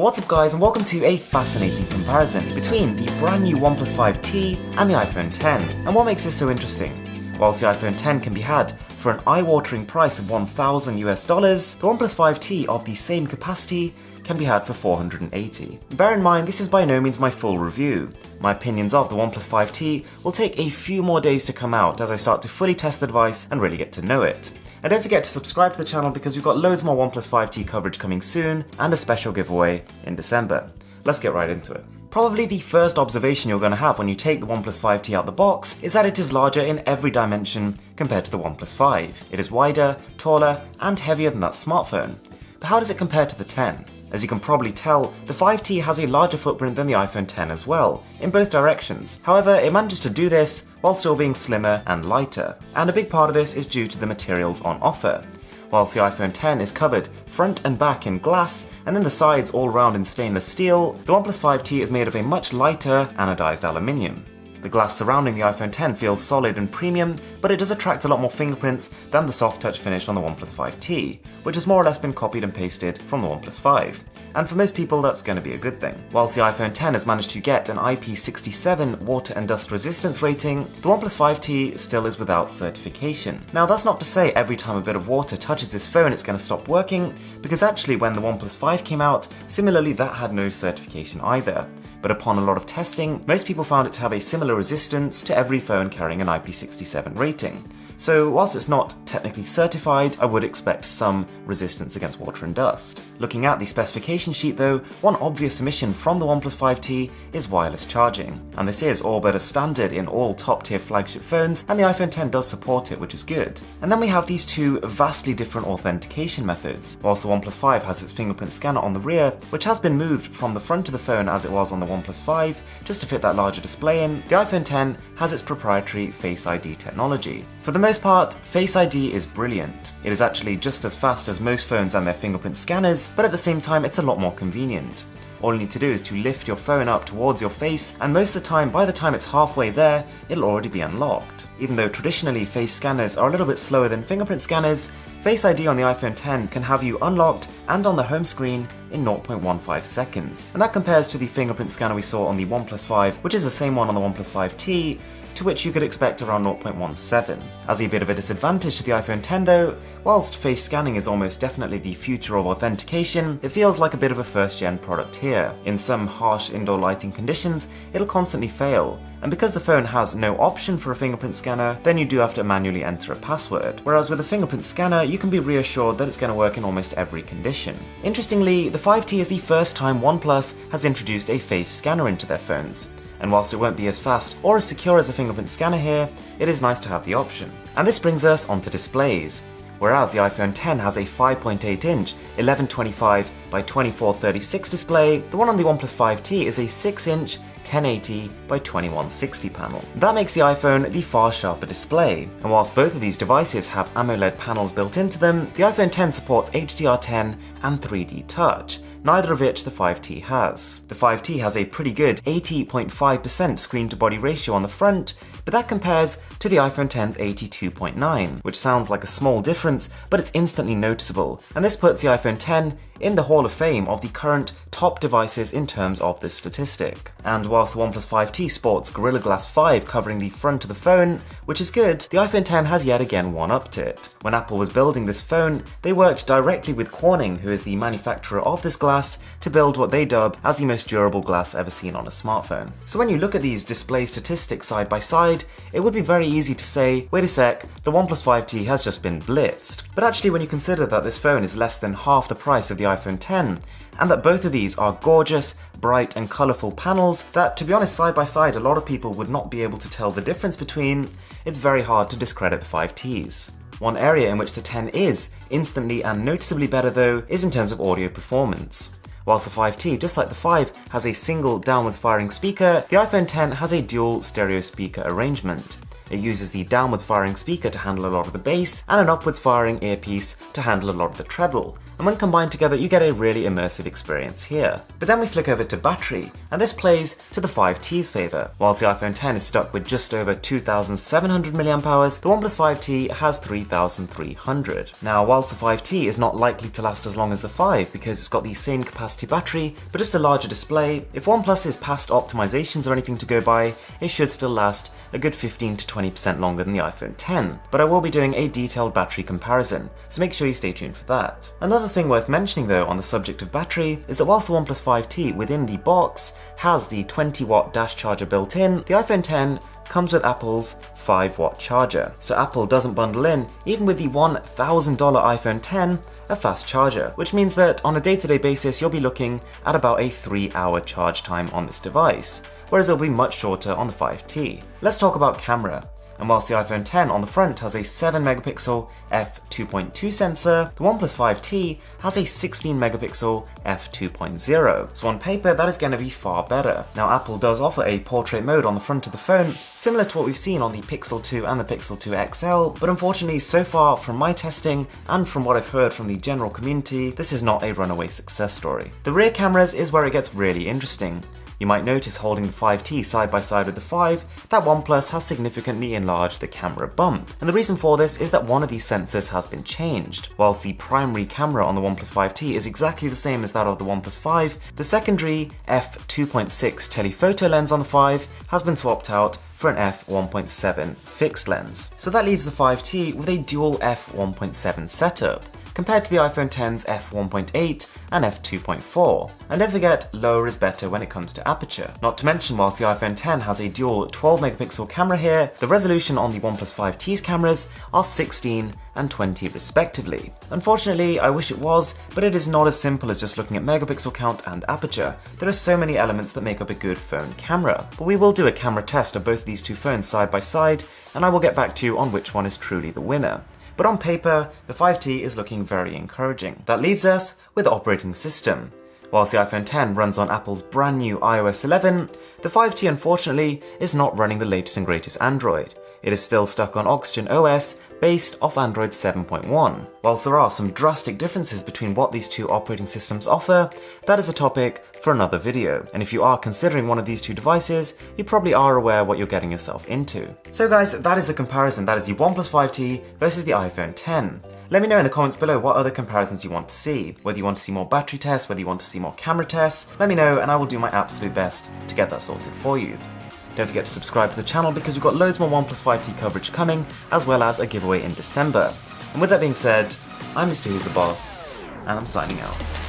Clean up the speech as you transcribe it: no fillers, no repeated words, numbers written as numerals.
What's up guys, and welcome to a fascinating comparison between the brand new Oneplus 5T and the iPhone X. And what makes this so interesting? Whilst the iPhone X can be had for an eye-watering price of $1,000 US, the Oneplus 5T of the same capacity can be had for $480. Bear in mind, this is by no means my full review. My opinions of the Oneplus 5T will take a few more days to come out as I start to fully test the device and really get to know it. And don't forget to subscribe to the channel because we've got loads more Oneplus 5T coverage coming soon and a special giveaway in December. Let's get right into it. Probably the first observation you're going to have when you take the Oneplus 5T out the box is that it is larger in every dimension compared to the OnePlus 5. It is wider, taller, and heavier than that smartphone. But how does it compare to the 10? As you can probably tell, the 5T has a larger footprint than the iPhone X as well, in both directions. However, it manages to do this while still being slimmer and lighter. And a big part of this is due to the materials on offer. Whilst the iPhone X is covered front and back in glass, and then the sides all round in stainless steel, the OnePlus 5T is made of a much lighter anodized aluminium. The glass surrounding the iPhone X feels solid and premium, but it does attract a lot more fingerprints than the soft touch finish on the OnePlus 5T, which has more or less been copied and pasted from the OnePlus 5. And for most people that's going to be a good thing. Whilst the iPhone X has managed to get an IP67 water and dust resistance rating, the OnePlus 5T still is without certification. Now that's not to say every time a bit of water touches this phone it's going to stop working, because actually when the OnePlus 5 came out, similarly that had no certification either. But upon a lot of testing, most people found it to have a similar resistance to every phone carrying an IP67 rating. So whilst it's not technically certified, I would expect some resistance against water and dust. Looking at the specification sheet though, one obvious omission from the OnePlus 5T is wireless charging. And this is all but a standard in all top tier flagship phones, and the iPhone X does support it, which is good. And then we have these two vastly different authentication methods. Whilst the OnePlus 5 has its fingerprint scanner on the rear, which has been moved from the front of the phone as it was on the OnePlus 5, just to fit that larger display in, the iPhone X has its proprietary Face ID technology. For the most part, Face ID is brilliant. It is actually just as fast as most phones and their fingerprint scanners, but at the same time it's a lot more convenient. All you need to do is to lift your phone up towards your face, and most of the time, by the time it's halfway there, it'll already be unlocked. Even though traditionally face scanners are a little bit slower than fingerprint scanners, Face ID on the iPhone X can have you unlocked and on the home screen in 0.15 seconds. And that compares to the fingerprint scanner we saw on the OnePlus 5, which is the same one on the OnePlus 5T, to which you could expect around 0.17. As a bit of a disadvantage to the iPhone X though, whilst face scanning is almost definitely the future of authentication, it feels like a bit of a first-gen product here. In some harsh indoor lighting conditions, it'll constantly fail. And because the phone has no option for a fingerprint scanner, then you do have to manually enter a password. Whereas with a fingerprint scanner, you can be reassured that it's going to work in almost every condition. Interestingly, the 5T is the first time OnePlus has introduced a face scanner into their phones. And whilst it won't be as fast or as secure as a fingerprint scanner here, it is nice to have the option. And this brings us onto displays. Whereas the iPhone X has a 5.8-inch 1125 by 2436 display, the one on the OnePlus 5T is a 6-inch 1080 by 2160 panel. That makes the iPhone the far sharper display, and whilst both of these devices have AMOLED panels built into them, the iPhone X supports HDR10 and 3D Touch, neither of which the 5T has. The 5T has a pretty good 80.5% screen-to-body ratio on the front, but that compares to the iPhone X's 82.9, which sounds like a small difference, but it's instantly noticeable, and this puts the iPhone X in the Hall of Fame of the current top devices in terms of this statistic. And whilst the OnePlus 5T sports Gorilla Glass 5 covering the front of the phone, which is good, the iPhone X has yet again one-upped it. When Apple was building this phone, they worked directly with Corning, who is the manufacturer of this glass, to build what they dub as the most durable glass ever seen on a smartphone. So when you look at these display statistics side by side, it would be very easy to say, wait a sec, the OnePlus 5T has just been blitzed. But actually when you consider that this phone is less than half the price of the iPhone X, and that both of these are gorgeous, bright and colourful panels that, to be honest, side by side a lot of people would not be able to tell the difference between, it's very hard to discredit the 5Ts. One area in which the X is instantly and noticeably better though is in terms of audio performance. Whilst the 5T, just like the 5, has a single downwards firing speaker, the iPhone X has a dual stereo speaker arrangement. It uses the downwards firing speaker to handle a lot of the bass and an upwards firing earpiece to handle a lot of the treble. and when combined together you get a really immersive experience here. But then we flick over to battery, and this plays to the 5T's favour. Whilst the iPhone X is stuck with just over 2,700 mAh, the OnePlus 5T has 3,300. Now whilst the 5T is not likely to last as long as the 5 because it's got the same capacity battery but just a larger display, if OnePlus's past optimizations are anything to go by, it should still last a good 15 to 20% longer than the iPhone X. But I will be doing a detailed battery comparison, so make sure you stay tuned for that. Another thing worth mentioning though on the subject of battery is that whilst the OnePlus 5T within the box has the 20-watt dash charger built in, the iPhone X comes with Apple's 5-watt charger. So Apple doesn't bundle in, even with the $1,000 iPhone X, a fast charger, which means that on a day-to-day basis you'll be looking at about a 3-hour charge time on this device, whereas it'll be much shorter on the 5T. Let's talk about camera. And whilst the iPhone X on the front has a 7-megapixel f2.2 sensor, the OnePlus 5T has a 16-megapixel f2.0. So on paper, that is going to be far better. Now Apple does offer a portrait mode on the front of the phone, similar to what we've seen on the Pixel 2 and the Pixel 2 XL, but unfortunately so far from my testing and from what I've heard from the general community, this is not a runaway success story. The rear cameras is where it gets really interesting. You might notice holding the 5T side by side with the 5 that OnePlus has significantly enlarged the camera bump. And the reason for this is that one of these sensors has been changed. Whilst the primary camera on the OnePlus 5T is exactly the same as that of the OnePlus 5, the secondary f2.6 telephoto lens on the 5 has been swapped out for an f1.7 fixed lens. So that leaves the 5T with a dual f1.7 setup, compared to the iPhone X's f1.8 and f2.4. And don't forget, lower is better when it comes to aperture. Not to mention, whilst the iPhone X has a dual 12-megapixel camera here, the resolution on the OnePlus 5T's cameras are 16 and 20 respectively. Unfortunately, I wish it was, but it is not as simple as just looking at megapixel count and aperture. There are so many elements that make up a good phone camera. But we will do a camera test of both these two phones side by side, and I will get back to you on which one is truly the winner. But on paper, the 5T is looking very encouraging. That leaves us with operating system. Whilst the iPhone X runs on Apple's brand new iOS 11, the 5T unfortunately is not running the latest and greatest Android. It is still stuck on Oxygen OS based off Android 7.1. Whilst there are some drastic differences between what these two operating systems offer, that is a topic for another video. And if you are considering one of these two devices, you probably are aware what you're getting yourself into. So guys, that is the comparison. That is the OnePlus 5T versus the iPhone X. Let me know in the comments below what other comparisons you want to see. Whether you want to see more battery tests, whether you want to see more camera tests, let me know and I will do my absolute best to get that sorted for you. Don't forget to subscribe to the channel because we've got loads more OnePlus 5T coverage coming, as well as a giveaway in December. And with that being said, I'm Mr. Who's the Boss, and I'm signing out.